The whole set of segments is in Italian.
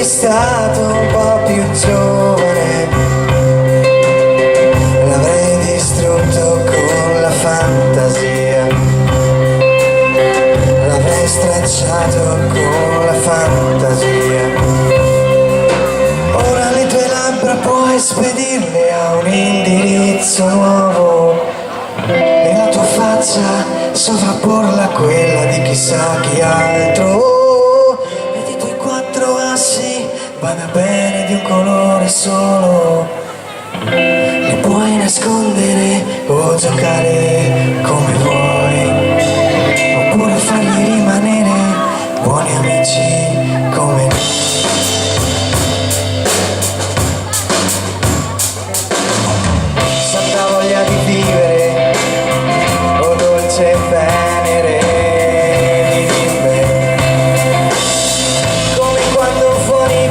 Stato un po' più giovane, l'avrei distrutto con la fantasia, l'avrei stracciato con la fantasia. Ora le tue labbra puoi spedirle a un indirizzo nuovo e la tua faccia sovrapporla a quella di chissà chi altro. Vada bene di un colore solo, li puoi nascondere o giocare come vuoi, oppure farli rimanere buoni amici come noi. Santa voglia di vivere, o dolce venere.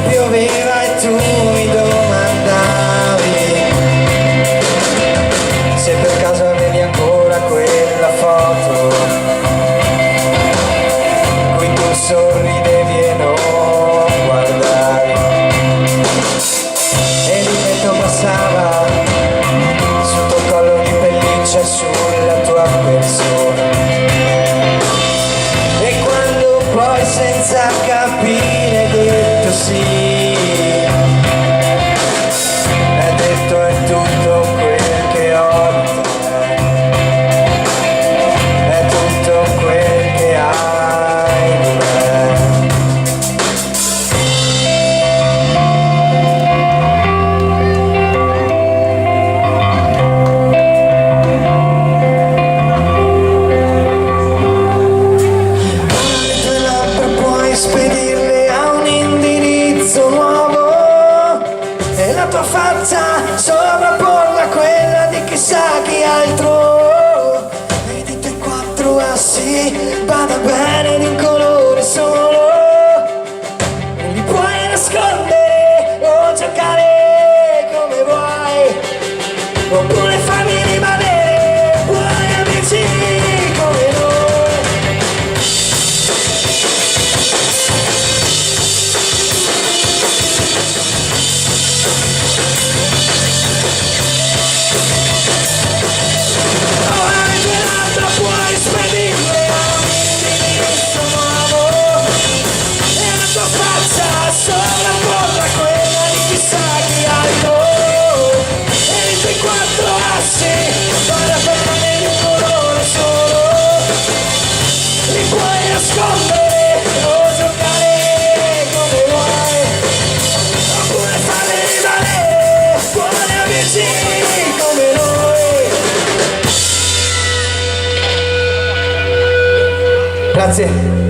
Pioveva e tu mi domandavi se per caso avevi ancora quella foto in cui tu sorridevi e non guardavi, e il vento passava sul tuo collo di pelliccia e sulla tua persona, e quando poi senza capire hai detto sì, sovrapporla a quella di chissà chi altro, e di tuoi quattro assi vada bene di un colore solo, e li puoi nascondere o giocare come vuoi, oppure farmi rimanere buoni amici come noi. Sovrapporla a quella di chissà chi altro, e i tuoi quattro assi vada bene di un colore solo, li puoi nascondere o giocare come vuoi, oppure farli rimanere buoni amici come noi. Grazie.